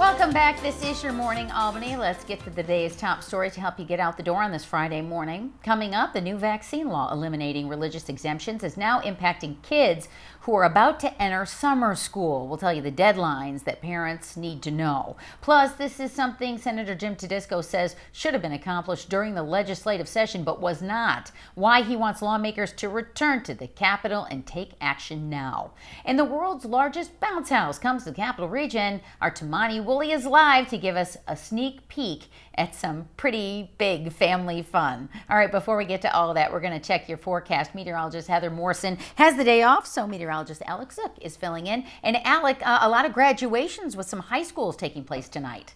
Welcome back. This is your Morning Albany. Let's get to the day's top story to help you get out the door on this Friday morning. Coming up, the new vaccine law eliminating religious exemptions is now impacting kids who are about to enter summer school. We'll tell you the deadlines that parents need to know. Plus, this is something Senator Jim Tedisco says should have been accomplished during the legislative session but was not. Why he wants lawmakers to return to the Capitol and take action now. And the world's largest bounce house comes to the Capital Region. Our Tamani Woolley is live to give us a sneak peek at some pretty big family fun. All right, before we get to all of that, we're going to check your forecast. Meteorologist Heather Morrison has the day off, so meteorologist Alex Zook is filling in. And Alec, a lot of graduations with some high schools taking place tonight.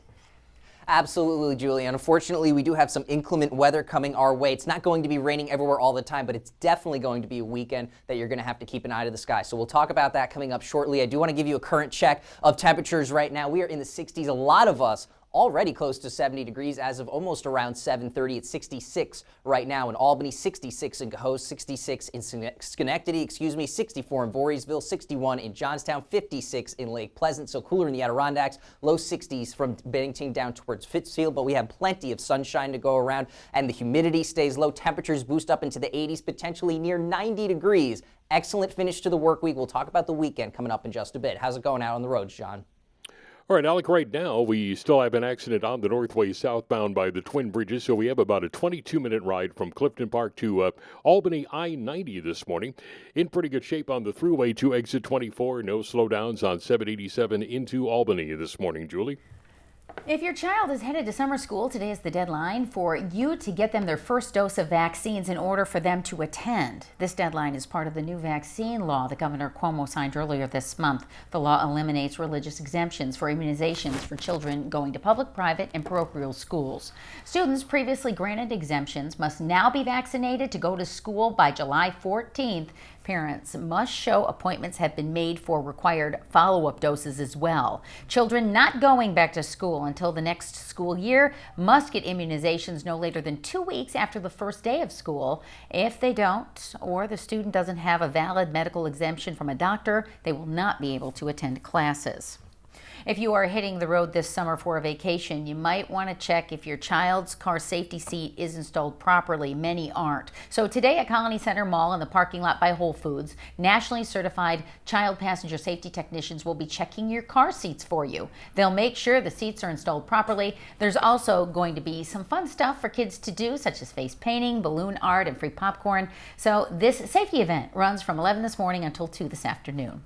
Absolutely, Julie. Unfortunately, we do have some inclement weather coming our way. It's not going to be raining everywhere all the time, but it's definitely going to be a weekend that you're going to have to keep an eye to the sky. So we'll talk about that coming up shortly. I do want to give you a current check of temperatures right now. We are in the 60s. A lot of us already close to 70 degrees as of almost around 7:30. It's 66 right now in Albany, 66 in Cohoes, 66 in Schenectady, 64 in Voorheesville, 61 in Johnstown, 56 in Lake Pleasant, so cooler in the Adirondacks, low 60s from Bennington down towards Pittsfield, but we have plenty of sunshine to go around, and the humidity stays low. Temperatures boost up into the 80s, potentially near 90 degrees. Excellent finish to the work week. We'll talk about the weekend coming up in just a bit. How's it going out on the roads, John? All right, Alec, right now we still have an accident on the Northway southbound by the Twin Bridges, so we have about a 22-minute ride from Clifton Park to Albany I-90 this morning. In pretty good shape on the thruway to exit 24. No slowdowns on 787 into Albany this morning, Julie. If your child is headed to summer school, today is the deadline for you to get them their first dose of vaccines in order for them to attend. This deadline is part of the new vaccine law that Governor Cuomo signed earlier this month. The law eliminates religious exemptions for immunizations for children going to public, private, and parochial schools. Students previously granted exemptions must now be vaccinated to go to school by July 14th. Parents must show appointments have been made for required follow-up doses as well. Children not going back to school until the next school year must get immunizations no later than 2 weeks after the first day of school. If they don't, or the student doesn't have a valid medical exemption from a doctor, they will not be able to attend classes. If you are hitting the road this summer for a vacation, you might want to check if your child's car safety seat is installed properly. Many aren't. So today at Colony Center Mall in the parking lot by Whole Foods, nationally certified child passenger safety technicians will be checking your car seats for you. They'll make sure the seats are installed properly. There's also going to be some fun stuff for kids to do, such as face painting, balloon art, and free popcorn. So this safety event runs from 11 this morning until 2 this afternoon.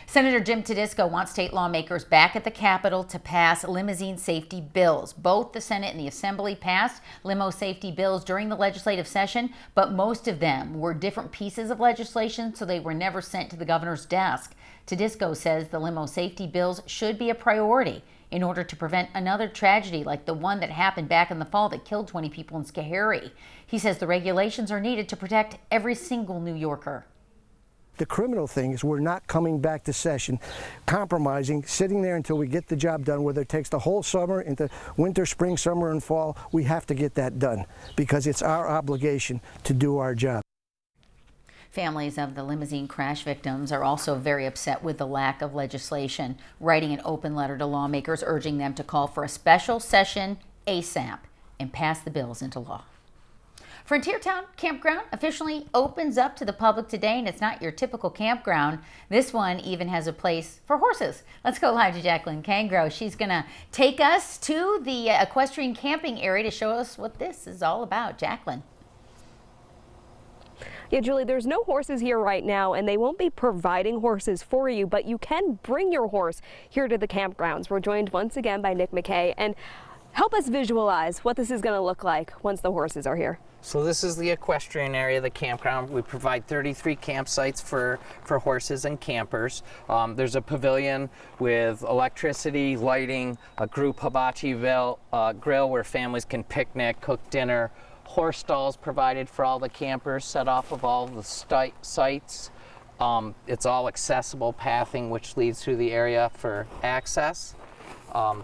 Senator Jim Tedisco wants state lawmakers back at the Capitol to pass limousine safety bills. Both the Senate and the Assembly passed limo safety bills during the legislative session, but most of them were different pieces of legislation, so they were never sent to the governor's desk. Tedisco says the limo safety bills should be a priority in order to prevent another tragedy like the one that happened back in the fall that killed 20 people in Schoharie. He says the regulations are needed to protect every single New Yorker. The criminal thing is we're not coming back to session, compromising, sitting there until we get the job done, whether it takes the whole summer into winter, spring, summer, and fall. We have to get that done because it's our obligation to do our job. Families of the limousine crash victims are also very upset with the lack of legislation, writing an open letter to lawmakers urging them to call for a special session ASAP and pass the bills into law. Frontier Town Campground officially opens up to the public today, and it's not your typical campground. This one even has a place for horses. Let's go live to Jacqueline Kangro. She's going to take us to the equestrian camping area to show us what this is all about. Jacqueline. Yeah, Julie, there's no horses here right now, and they won't be providing horses for you, but you can bring your horse here to the campgrounds. We're joined once again by Nick McKay, and help us visualize what this is going to look like once the horses are here. So this is the equestrian area of the campground. We provide 33 campsites for horses and campers. There's a pavilion with electricity, lighting, a group hibachi grill where families can picnic, cook dinner, horse stalls provided for all the campers set off of all the sites. It's all accessible pathing which leads through the area for access.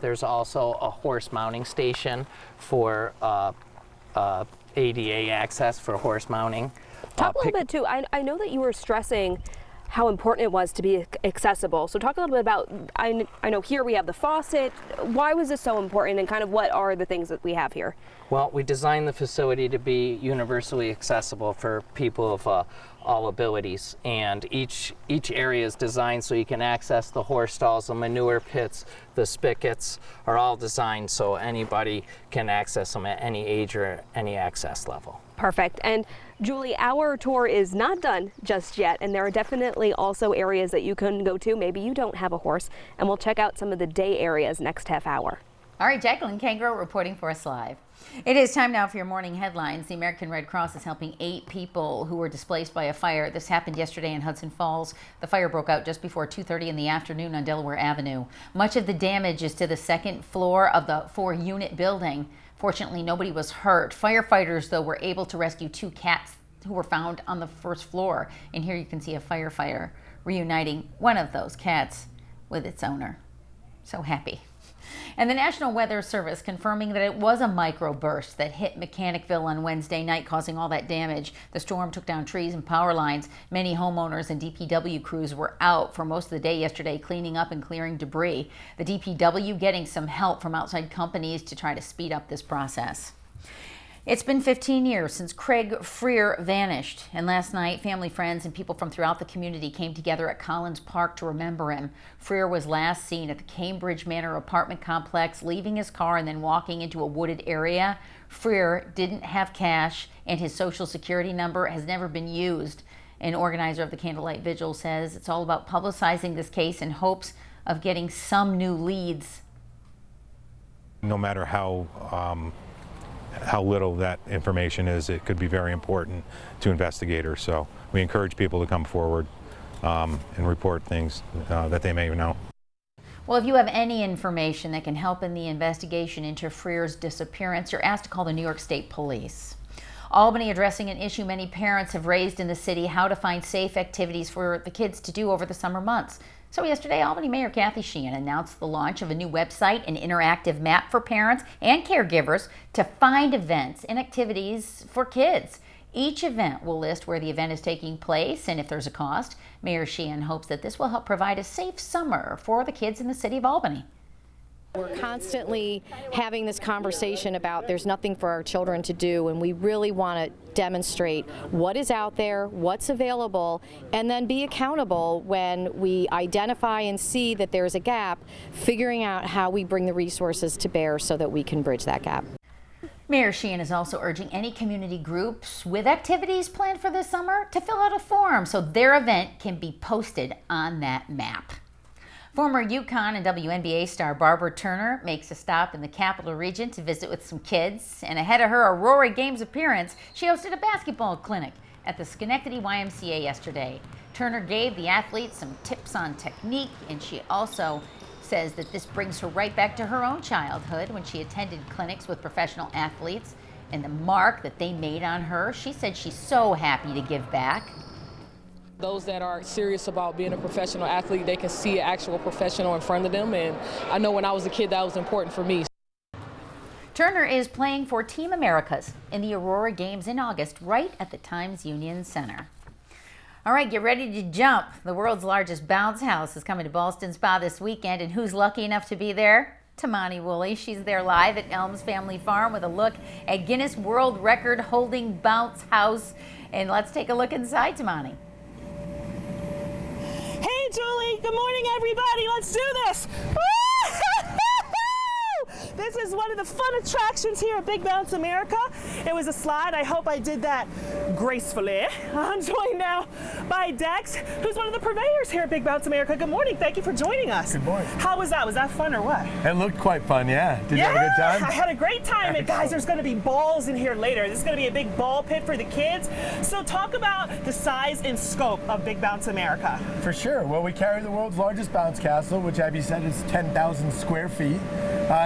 There's also a horse mounting station for ADA access for horse mounting. Talk a little bit too, I know that you were stressing how important it was to be accessible. So talk a little bit about, I know here we have the faucet. Why was this so important, and kind of what are the things that we have here? Well, we designed the facility to be universally accessible for people of all abilities, and each area is designed so you can access the horse stalls, the manure pits, the spigots are all designed so anybody can access them at any age or any access level. Perfect. And Julie, our tour is not done just yet, and there are definitely also areas that you can go to. Maybe you don't have a horse, and we'll check out some of the day areas next half hour. All right, Jacqueline Kangro reporting for us live. It is time now for your morning headlines. The American Red Cross is helping 8 people who were displaced by a fire. This happened yesterday in Hudson Falls. The fire broke out just before 2:30 in the afternoon on Delaware Avenue. Much of the damage is to the second floor of the 4-unit building. Fortunately, nobody was hurt. Firefighters, though, were able to rescue 2 cats who were found on the first floor. And here you can see a firefighter reuniting one of those cats with its owner. So happy. And the National Weather Service confirming that it was a microburst that hit Mechanicville on Wednesday night, causing all that damage. The storm took down trees and power lines. Many homeowners and DPW crews were out for most of the day yesterday cleaning up and clearing debris. The DPW getting some help from outside companies to try to speed up this process. It's been 15 years since Craig Freer vanished, and last night family, friends, and people from throughout the community came together at Collins Park to remember him. Freer was last seen at the Cambridge Manor apartment complex, leaving his car and then walking into a wooded area. Freer didn't have cash, and his social security number has never been used. An organizer of the Candlelight Vigil says it's all about publicizing this case in hopes of getting some new leads. No matter how little that information is, it could be very important to investigators. So we encourage people to come forward and report things that they may know. Well, if you have any information that can help in the investigation into Freer's disappearance, you're asked to call the New York State Police. Albany addressing an issue many parents have raised in the city, how to find safe activities for the kids to do over the summer months. So yesterday, Albany Mayor Kathy Sheehan announced the launch of a new website, an interactive map for parents and caregivers to find events and activities for kids. Each event will list where the event is taking place and if there's a cost. Mayor Sheehan hopes that this will help provide a safe summer for the kids in the city of Albany. We're constantly having this conversation about there's nothing for our children to do, and we really want to demonstrate what is out there, what's available, and then be accountable when we identify and see that there's a gap, figuring out how we bring the resources to bear so that we can bridge that gap. Mayor Sheehan is also urging any community groups with activities planned for this summer to fill out a form so their event can be posted on that map. Former UConn and WNBA star Barbara Turner makes a stop in the Capital Region to visit with some kids. And ahead of her Aurora Games appearance, she hosted a basketball clinic at the Schenectady YMCA yesterday. Turner gave the athletes some tips on technique, and she also says that this brings her right back to her own childhood when she attended clinics with professional athletes and the mark that they made on her. She said she's so happy to give back. Those that are serious about being a professional athlete, they can see an actual professional in front of them, and I know when I was a kid that was important for me. Turner is playing for Team Americas in the Aurora Games in August, right at the Times Union Center. All right, get ready to jump. The world's largest bounce house is coming to Ballston Spa this weekend, and who's lucky enough to be there? Tamani Woolley. She's there live at Elms Family Farm with a look at Guinness World Record holding bounce house. And let's take a look inside, Tamani. Hey, Julie. Good morning, everybody. Let's do this. This is one of the fun attractions here at Big Bounce America. It was a slide. I hope I did that gracefully. I'm joined now by Dex, who's one of the purveyors here at Big Bounce America. Good morning. Thank you for joining us. Good morning. How was that? Was that fun or what? It looked quite fun, yeah. Did you have a good time? I had a great time. And guys, there's going to be balls in here later. This is going to be a big ball pit for the kids. So talk about the size and scope of Big Bounce America. For sure. Well, we carry the world's largest bounce castle, which Abby said is 10,000 square feet.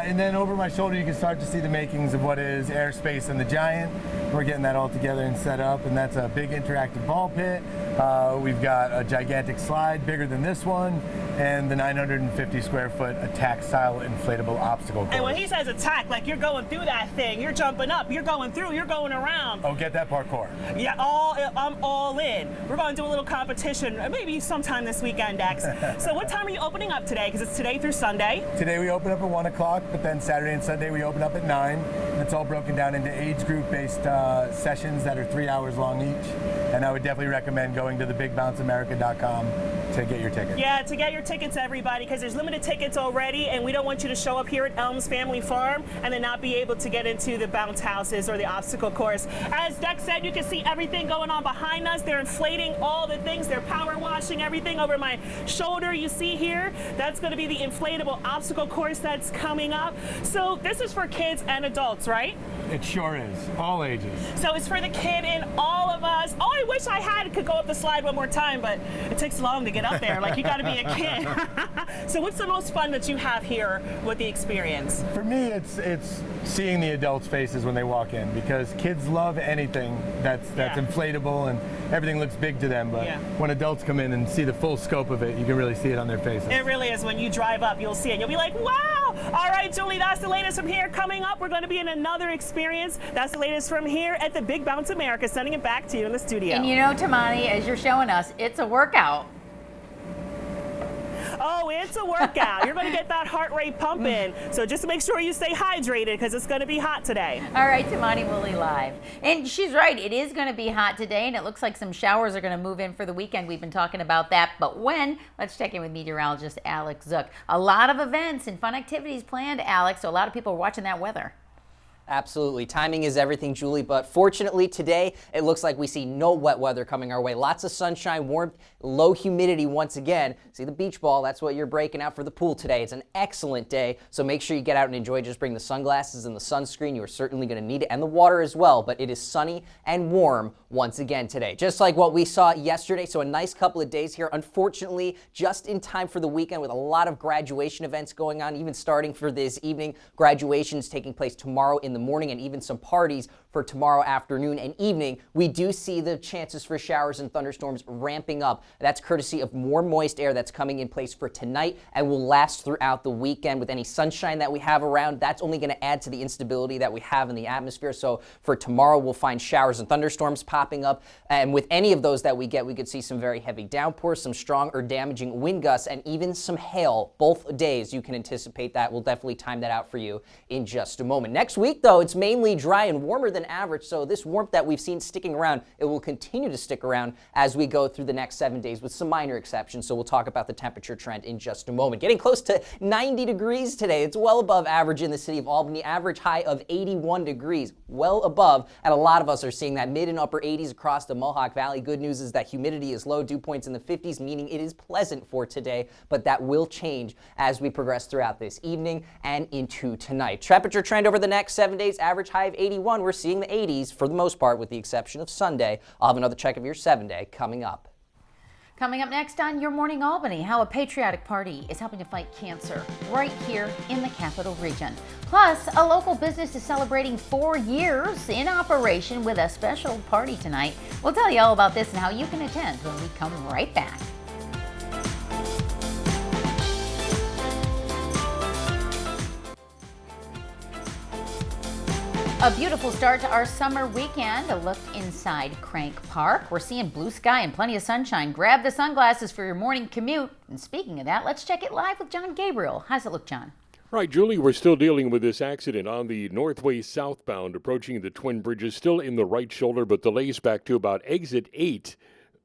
And then over my shoulder, you can start to see the makings of what is Airspace and the Giant. We're getting that all together and set up, and that's a big interactive ball pit, We've got a gigantic slide bigger than this one, and the 950 square foot attack style inflatable obstacle course. And when he says attack, like you're going through that thing, you're jumping up, you're going through, you're going around. Oh, get that parkour. Yeah, I'm all in. We're going to do a little competition, maybe sometime this weekend, Dex. So what time are you opening up today? Because it's today through Sunday. Today we open up at 1 o'clock, but then Saturday and Sunday we open up at 9. And it's all broken down into age group-based sessions that are 3 hours long each. And I would definitely recommend going to thebigbounceamerica.com to get your tickets. Yeah, to get your tickets, everybody, because there's limited tickets already, and we don't want you to show up here at Elms Family Farm and then not be able to get into the bounce houses or the obstacle course. As Dex said, you can see everything going on behind us. They're inflating all the things. They're power washing everything over my shoulder. You see here, that's going to be the inflatable obstacle course that's coming up. So this is for kids and adults, right? It sure is. All ages. So it's for the kid in all of us. Oh, I wish I could go up the slide one more time, but it takes long to get up there. Like, you got to be a kid. So what's the most fun that you have here with the experience? For me, it's seeing the adults' faces when they walk in, because kids love anything that's inflatable and everything looks big to them. But when adults come in and see the full scope of it, you can really see it on their faces. It really is. When you drive up, you'll see it. You'll be like, wow! All right, Julie, that's the latest from here. Coming up, we're going to be in another experience. That's the latest from here at the Big Bounce America. Sending it back to you in the studio. And you know, Tamani, as you're showing us, it's a workout. Oh, it's a workout. You're going to get that heart rate pumping. So just make sure you stay hydrated, because it's going to be hot today. All right, Tamani Woolley live. And she's right. It is going to be hot today, and it looks like some showers are going to move in for the weekend. We've been talking about that. But when? Let's check in with meteorologist Alex Zook. A lot of events and fun activities planned, Alex, so a lot of people are watching that weather. Absolutely. Timing is everything, Julie, but fortunately today it looks like we see no wet weather coming our way. Lots of sunshine, warmth, low humidity once again. See the beach ball, that's what you're breaking out for the pool today. It's an excellent day, so make sure you get out and enjoy. Just bring the sunglasses and the sunscreen. You are certainly going to need it, and the water as well, but it is sunny and warm once again today. Just like what we saw yesterday, so a nice couple of days here. Unfortunately, just in time for the weekend with a lot of graduation events going on, even starting for this evening. Graduations taking place tomorrow in the morning, and even some parties for tomorrow afternoon and evening. We do see the chances for showers and thunderstorms ramping up. That's courtesy of more moist air that's coming in place for tonight and will last throughout the weekend. With any sunshine that we have around, that's only going to add to the instability that we have in the atmosphere. So for tomorrow, we'll find showers and thunderstorms popping up, and with any of those that we get, we could see some very heavy downpours, some strong or damaging wind gusts, and even some hail. Both days you can anticipate that. We'll definitely time that out for you in just a moment. Next week, though, it's mainly dry and warmer than average, so this warmth that we've seen sticking around, it will continue to stick around as we go through the next 7 days, with some minor exceptions. So we'll talk about the temperature trend in just a moment. Getting close to 90 degrees today. It's well above average in the city of Albany. Average high of 81 degrees, well above, and a lot of us are seeing that mid and upper 80s across the Mohawk Valley. Good news is that humidity is low, dew points in the 50s, meaning it is pleasant for today, but that will change as we progress throughout this evening and into tonight. Temperature trend over the next 7 days, average high of 81. We're seeing the 80s for the most part, with the exception of Sunday. I'll have another check of your 7-day coming up. Coming up next on Your Morning Albany, how a patriotic party is helping to fight cancer right here in the Capital Region. Plus, a local business is celebrating 4 years in operation with a special party tonight. We'll tell you all about this and how you can attend when we come right back. A beautiful start to our summer weekend. A look inside Crank Park. We're seeing blue sky and plenty of sunshine. Grab the sunglasses for your morning commute. And speaking of that, let's check it live with John Gabriel. How's it look, John? Right, Julie, we're still dealing with this accident on the Northway southbound approaching the Twin Bridges, still in the right shoulder, but delays back to about exit 8.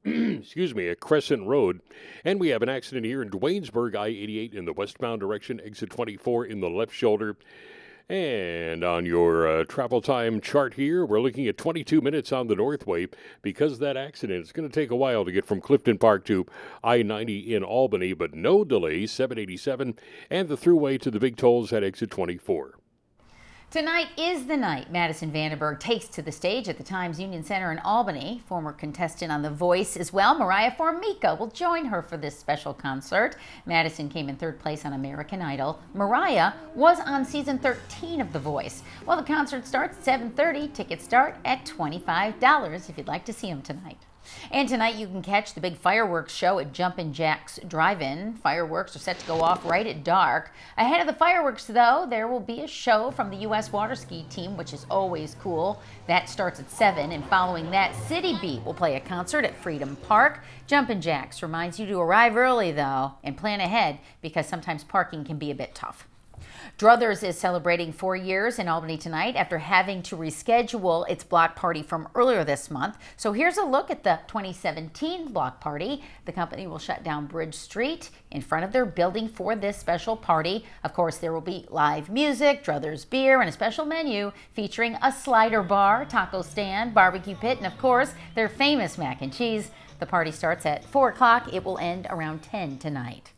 Excuse me, at Crescent Road. And we have an accident here in Duanesburg, I-88 in the westbound direction, exit 24 in the left shoulder. And on your travel time chart here, we're looking at 22 minutes on the Northway. Because of that accident, it's going to take a while to get from Clifton Park to I-90 in Albany, but no delays, 787, and the thruway to the big tolls at exit 24. Tonight is the night Madison Vandenberg takes to the stage at the Times Union Center in Albany. Former contestant on The Voice as well, Mariah Formica, will join her for this special concert. Madison came in 3rd place on American Idol. Mariah was on season 13 of The Voice. Well, the concert starts at 7:30. Tickets start at $25 if you'd like to see them tonight. And tonight you can catch the big fireworks show at Jumpin' Jack's Drive-In. Fireworks are set to go off right at dark. Ahead of the fireworks, though, there will be a show from the U.S. water ski team, which is always cool. That starts at 7, and following that, City Beat will play a concert at Freedom Park. Jumpin' Jack's reminds you to arrive early, though, and plan ahead, because sometimes parking can be a bit tough. Druthers is celebrating 4 years in Albany tonight after having to reschedule its block party from earlier this month. So here's a look at the 2017 block party. The company will shut down Bridge Street in front of their building for this special party. Of course, there will be live music, Druthers beer, and a special menu featuring a slider bar, taco stand, barbecue pit, and of course, their famous mac and cheese. The party starts at 4 o'clock. It will end around 10 tonight.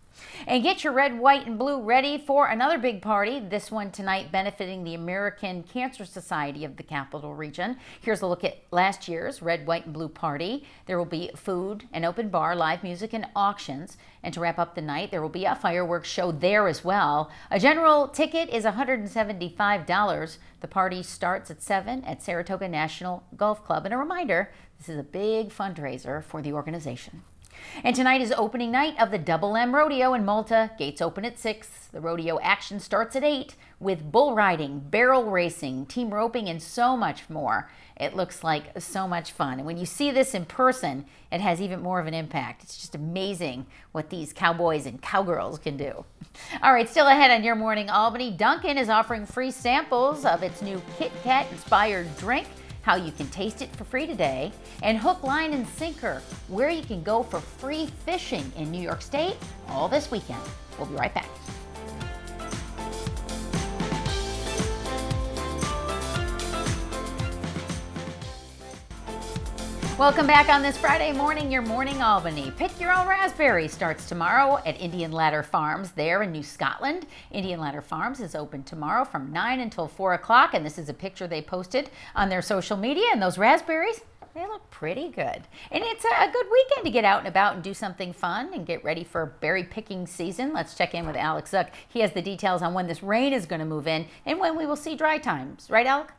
And get your red, white, and blue ready for another big party. This one tonight benefiting the American Cancer Society of the Capital Region. Here's a look at last year's red, white, and blue party. There will be food, an open bar, live music, and auctions. And to wrap up the night, there will be a fireworks show there as well. A general ticket is $175. The party starts at 7 at Saratoga National Golf Club. And a reminder, this is a big fundraiser for the organization. And tonight is opening night of the Double M Rodeo in Malta. Gates open at 6. The rodeo action starts at 8 with bull riding, barrel racing, team roping, and so much more. It looks like so much fun. And when you see this in person, it has even more of an impact. It's just amazing what these cowboys and cowgirls can do. All right, still ahead on Your Morning Albany, Dunkin' is offering free samples of its new Kit Kat inspired drink. How you can taste it for free today, and Hook, Line, and Sinker, where you can go for free fishing in New York State all this weekend. We'll be right back. Welcome back on this Friday morning, Your Morning Albany. Pick Your Own Raspberry starts tomorrow at Indian Ladder Farms there in New Scotland. Indian Ladder Farms is open tomorrow from 9 until 4 o'clock, and this is a picture they posted on their social media, and those raspberries, they look pretty good. And it's a good weekend to get out and about and do something fun and get ready for berry picking season. Let's check in with Alex Zuck. He has the details on when this rain is going to move in and when we will see dry times. Right, Alex?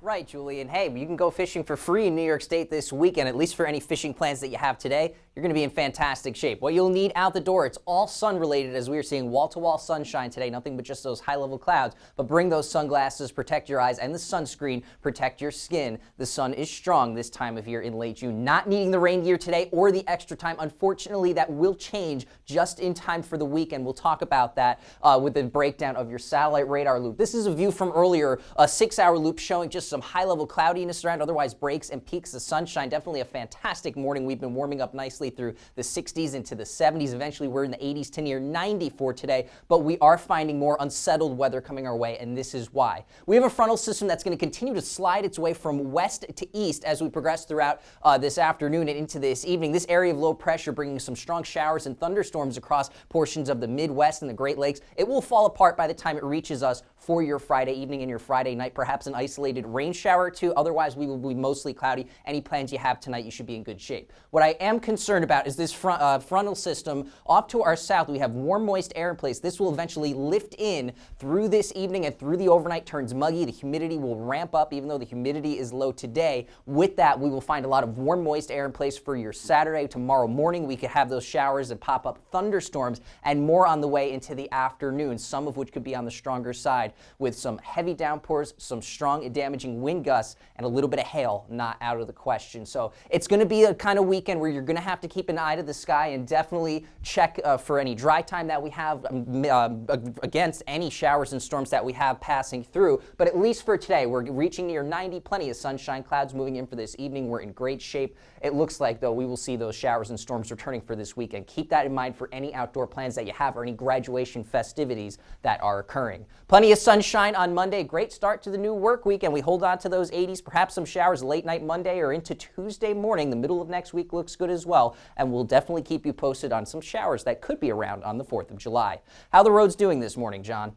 Right, Julie, and hey, you can go fishing for free in New York State this weekend, at least for any fishing plans that you have today. You're going to be in fantastic shape. What you'll need out the door, it's all sun related, as we are seeing wall-to-wall sunshine today, nothing but just those high-level clouds. But bring those sunglasses, protect your eyes, and the sunscreen, protect your skin. The sun is strong this time of year in late June. Not needing the rain gear today or the extra time. Unfortunately, that will change just in time for the weekend. We'll talk about that with a breakdown of your satellite radar loop. This is a view from earlier, a 6-hour loop showing just some high-level cloudiness around, otherwise breaks and peaks of sunshine. Definitely a fantastic morning. We've been warming up nicely through the 60s into the 70s. Eventually, we're in the 80s to near 90 for today, but we are finding more unsettled weather coming our way, and this is why. We have a frontal system that's going to continue to slide its way from west to east as we progress throughout this afternoon and into this evening. This area of low pressure bringing some strong showers and thunderstorms across portions of the Midwest and the Great Lakes. It will fall apart by the time it reaches us for your Friday evening and your Friday night. Perhaps an isolated rain shower or two. Otherwise, we will be mostly cloudy. Any plans you have tonight, you should be in good shape. What I am concerned about is this frontal system off to our south. We have warm, moist air in place. This will eventually lift in through this evening and through the overnight, turns muggy. The humidity will ramp up, even though the humidity is low today. With that, we will find a lot of warm, moist air in place for your Saturday. Tomorrow morning, we could have those showers and pop-up thunderstorms, and more on the way into the afternoon, some of which could be on the stronger side, with some heavy downpours, some strong and damaging wind gusts, and a little bit of hail not out of the question. So it's going to be a kind of weekend where you're going to have to keep an eye to the sky and definitely check for any dry time that we have against any showers and storms that we have passing through. But at least for today, we're reaching near 90, plenty of sunshine, clouds moving in for this evening. We're in great shape. It looks like, though, we will see those showers and storms returning for this weekend. Keep that in mind for any outdoor plans that you have or any graduation festivities that are occurring. Plenty of sunshine on Monday. Great start to the new work week, and we hold on to those 80s. Perhaps some showers late night Monday or into Tuesday morning. The middle of next week looks good as well, and we'll definitely keep you posted on some showers that could be around on the 4th of July. How are the roads doing this morning, John?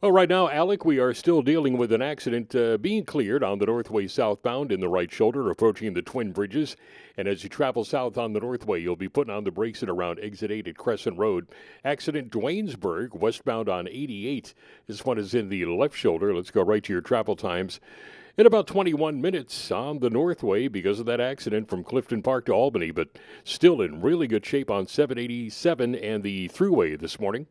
Well, right now, Alec, we are still dealing with an accident being cleared on the Northway southbound in the right shoulder approaching the Twin Bridges. And as you travel south on the Northway, you'll be putting on the brakes at around exit 8 at Crescent Road. Accident Duanesburg, westbound on 88. This one is in the left shoulder. Let's go right to your travel times. In about 21 minutes on the Northway because of that accident from Clifton Park to Albany, but still in really good shape on 787 and the Thruway this morning.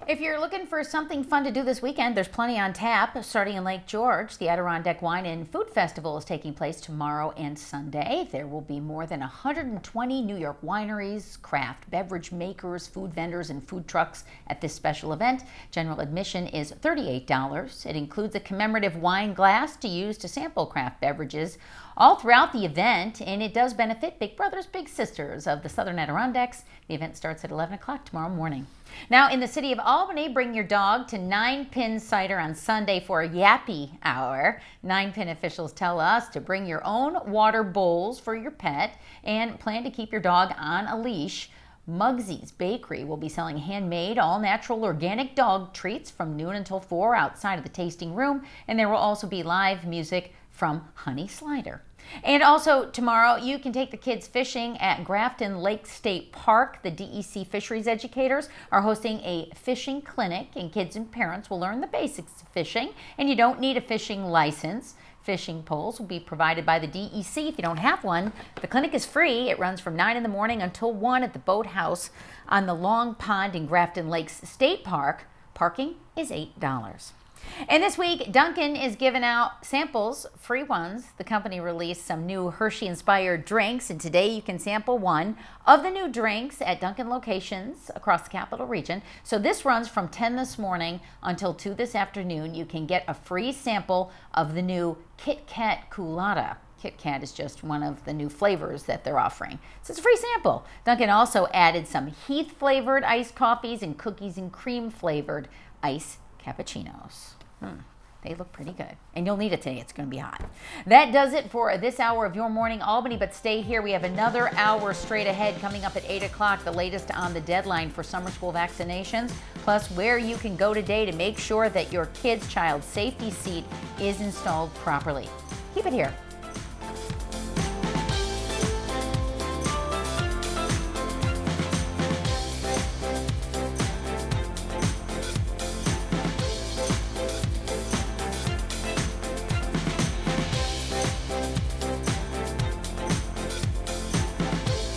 If you're looking for something fun to do this weekend, there's plenty on tap. Starting in Lake George, the Adirondack Wine and Food Festival is taking place tomorrow and Sunday. There will be more than 120 New York wineries, craft beverage makers, food vendors, and food trucks at this special event. General admission is $38. It includes a commemorative wine glass to use to sample craft beverages all throughout the event, and it does benefit Big Brothers Big Sisters of the Southern Adirondacks. The event starts at 11 o'clock tomorrow morning. Now, in the city of Albany, bring your dog to 9 Pin Cider on Sunday for a Yappy Hour. 9 Pin officials tell us to bring your own water bowls for your pet and plan to keep your dog on a leash. Mugsy's Bakery will be selling handmade, all-natural, organic dog treats from noon until 4 outside of the tasting room, and there will also be live music from Honey Slider. And also tomorrow, you can take the kids fishing at Grafton Lake State Park. The DEC fisheries educators are hosting a fishing clinic, and kids and parents will learn the basics of fishing, and you don't need a fishing license. Fishing poles will be provided by the DEC if you don't have one. The clinic is free. It runs from 9 in the morning until 1 at the boathouse on the Long Pond in Grafton Lakes State Park. Parking is $8. And this week, Dunkin' is giving out samples, free ones. The company released some new Hershey-inspired drinks, and today you can sample one of the new drinks at Dunkin' locations across the capital region. So this runs from 10 this morning until 2 this afternoon. You can get a free sample of the new Kit Kat Coolata. Kit Kat is just one of the new flavors that they're offering. So it's a free sample. Dunkin' also added some Heath-flavored iced coffees and cookies and cream flavored iced cappuccinos. They look pretty good. And you'll need it today. It's going to be hot. That does it for this hour of Your Morning Albany, but stay here. We have another hour straight ahead coming up at 8 o'clock, the latest on the deadline for summer school vaccinations, plus where you can go today to make sure that your kid's child safety seat is installed properly. Keep it here.